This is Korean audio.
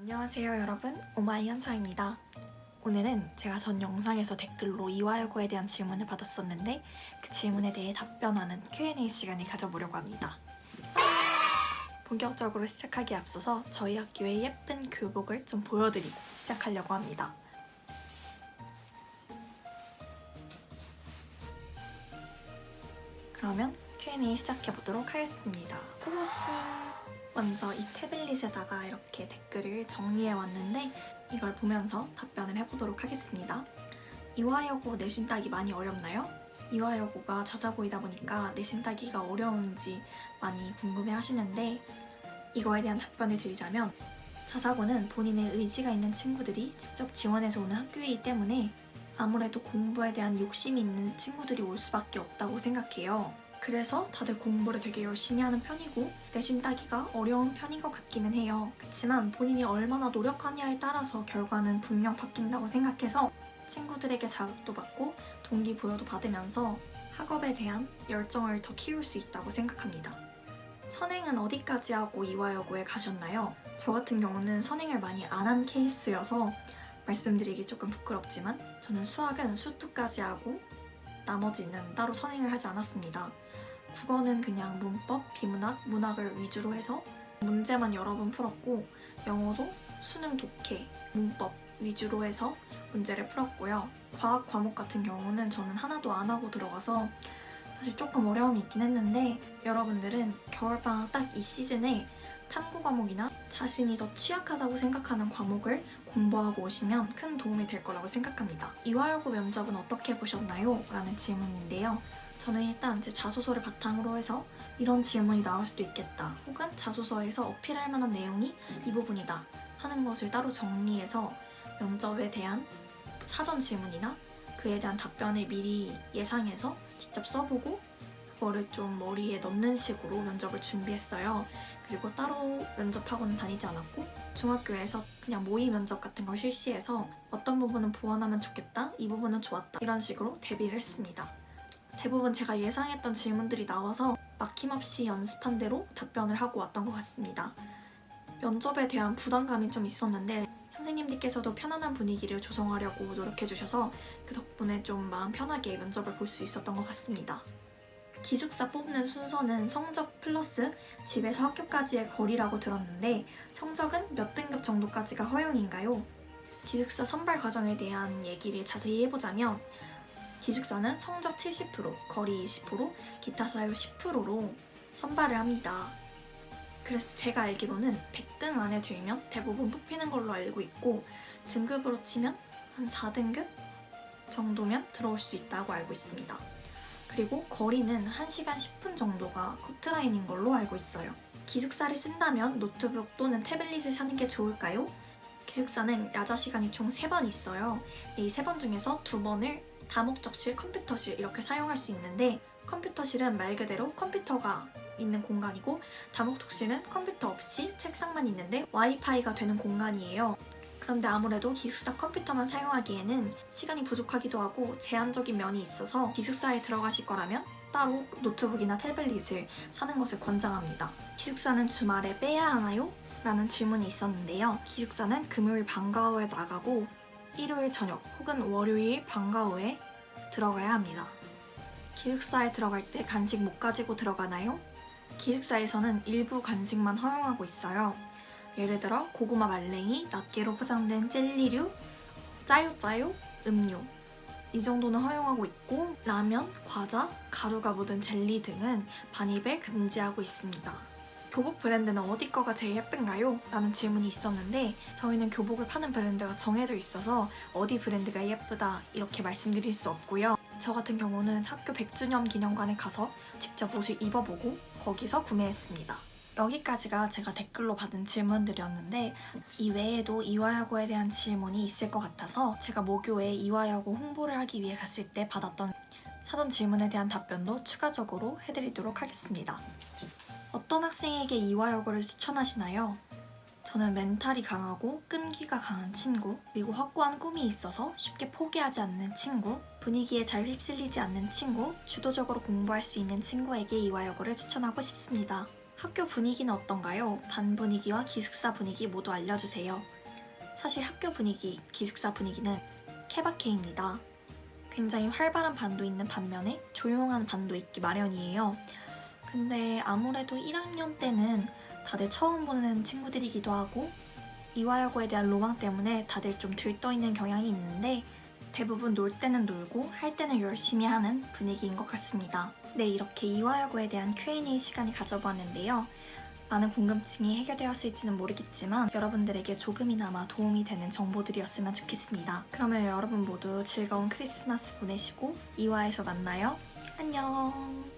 안녕하세요 여러분, 오마이 현서입니다. 오늘은 제가 전 영상에서 댓글로 이화여고에 대한 질문을 받았었는데 그 질문에 대해 답변하는 Q&A 시간을 가져보려고 합니다. 본격적으로 시작하기에 앞서서 저희 학교의 예쁜 교복을 좀 보여드리고 시작하려고 합니다. 그러면 Q&A 시작해보도록 하겠습니다. 고고싱! 먼저 이 태블릿에다가 이렇게 댓글을 정리해왔는데 이걸 보면서 답변을 해보도록 하겠습니다. 이화여고 내신 따기 많이 어렵나요? 이화여고가 자사고이다 보니까 내신 따기가 어려운지 많이 궁금해 하시는데 이거에 대한 답변을 드리자면 자사고는 본인의 의지가 있는 친구들이 직접 지원해서 오는 학교이기 때문에 아무래도 공부에 대한 욕심이 있는 친구들이 올 수밖에 없다고 생각해요. 그래서 다들 공부를 되게 열심히 하는 편이고 내신 따기가 어려운 편인 것 같기는 해요. 그렇지만 본인이 얼마나 노력하냐에 따라서 결과는 분명 바뀐다고 생각해서 친구들에게 자극도 받고 동기부여도 받으면서 학업에 대한 열정을 더 키울 수 있다고 생각합니다. 선행은 어디까지 하고 이화여고에 가셨나요? 저 같은 경우는 선행을 많이 안 한 케이스여서 말씀드리기 조금 부끄럽지만 저는 수학은 수투까지 하고 나머지는 따로 선행을 하지 않았습니다. 국어는 그냥 문법, 비문학, 문학을 위주로 해서 문제만 여러 번 풀었고 영어도 수능 독해, 문법 위주로 해서 문제를 풀었고요. 과학 과목 같은 경우는 저는 하나도 안 하고 들어가서 사실 조금 어려움이 있긴 했는데 여러분들은 겨울방학 딱 이 시즌에 탐구 과목이나 자신이 더 취약하다고 생각하는 과목을 공부하고 오시면 큰 도움이 될 거라고 생각합니다. 이화여고 면접은 어떻게 보셨나요? 라는 질문인데요. 저는 일단 제 자소서를 바탕으로 해서 이런 질문이 나올 수도 있겠다 혹은 자소서에서 어필할 만한 내용이 이 부분이다 하는 것을 따로 정리해서 면접에 대한 사전 질문이나 그에 대한 답변을 미리 예상해서 직접 써보고 그거를 좀 머리에 넣는 식으로 면접을 준비했어요. 그리고 따로 면접학원은 다니지 않았고 중학교에서 그냥 모의 면접 같은 걸 실시해서 어떤 부분은 보완하면 좋겠다, 이 부분은 좋았다 이런 식으로 대비를 했습니다. 대부분 제가 예상했던 질문들이 나와서 막힘없이 연습한 대로 답변을 하고 왔던 것 같습니다. 면접에 대한 부담감이 좀 있었는데 선생님들께서도 편안한 분위기를 조성하려고 노력해주셔서 그 덕분에 좀 마음 편하게 면접을 볼 수 있었던 것 같습니다. 기숙사 뽑는 순서는 성적 플러스 집에서 학교까지의 거리라고 들었는데 성적은 몇 등급 정도까지가 허용인가요? 기숙사 선발 과정에 대한 얘기를 자세히 해보자면 기숙사는 성적 70%, 거리 20%, 기타 사유 10%로 선발을 합니다. 그래서 제가 알기로는 100등 안에 들면 대부분 뽑히는 걸로 알고 있고 등급으로 치면 한 4등급 정도면 들어올 수 있다고 알고 있습니다. 그리고 거리는 1시간 10분 정도가 커트라인인 걸로 알고 있어요. 기숙사를 쓴다면 노트북 또는 태블릿을 사는 게 좋을까요? 기숙사는 야자 시간이 총 3번 있어요. 이 3번 중에서 2번을 다목적실, 컴퓨터실 이렇게 사용할 수 있는데 컴퓨터실은 말 그대로 컴퓨터가 있는 공간이고 다목적실은 컴퓨터 없이 책상만 있는데 와이파이가 되는 공간이에요. 그런데 아무래도 기숙사 컴퓨터만 사용하기에는 시간이 부족하기도 하고 제한적인 면이 있어서 기숙사에 들어가실 거라면 따로 노트북이나 태블릿을 사는 것을 권장합니다. 기숙사는 주말에 빼야 하나요? 라는 질문이 있었는데요. 기숙사는 금요일 방과 후에 나가고 일요일 저녁 혹은 월요일 방과 후에 들어가야 합니다. 기숙사에 들어갈 때 간식 못 가지고 들어가나요? 기숙사에서는 일부 간식만 허용하고 있어요. 예를 들어 고구마 말랭이, 낱개로 포장된 젤리류, 짜요짜요, 음료 이 정도는 허용하고 있고 라면, 과자, 가루가 묻은 젤리 등은 반입을 금지하고 있습니다. 교복 브랜드는 어디 거가 제일 예쁜가요? 라는 질문이 있었는데 저희는 교복을 파는 브랜드가 정해져 있어서 어디 브랜드가 예쁘다 이렇게 말씀드릴 수 없고요. 저 같은 경우는 학교 100주년 기념관에 가서 직접 옷을 입어보고 거기서 구매했습니다. 여기까지가 제가 댓글로 받은 질문들이었는데 이 외에도 이화여고에 대한 질문이 있을 것 같아서 제가 모교에 이화여고 홍보를 하기 위해 갔을 때 받았던 사전 질문에 대한 답변도 추가적으로 해드리도록 하겠습니다. 어떤 학생에게 이화여고를 추천하시나요? 저는 멘탈이 강하고 끈기가 강한 친구, 그리고 확고한 꿈이 있어서 쉽게 포기하지 않는 친구, 분위기에 잘 휩쓸리지 않는 친구, 주도적으로 공부할 수 있는 친구에게 이화여고를 추천하고 싶습니다. 학교 분위기는 어떤가요? 반 분위기와 기숙사 분위기 모두 알려주세요. 사실 학교 분위기, 기숙사 분위기는 케바케입니다. 굉장히 활발한 반도 있는 반면에 조용한 반도 있기 마련이에요. 근데 아무래도 1학년 때는 다들 처음 보는 친구들이기도 하고 이화여고에 대한 로망 때문에 다들 좀 들떠있는 경향이 있는데 대부분 놀 때는 놀고 할 때는 열심히 하는 분위기인 것 같습니다. 네, 이렇게 이화여고에 대한 Q&A 시간을 가져보았는데요. 많은 궁금증이 해결되었을지는 모르겠지만 여러분들에게 조금이나마 도움이 되는 정보들이었으면 좋겠습니다. 그러면 여러분 모두 즐거운 크리스마스 보내시고 이화에서 만나요. 안녕.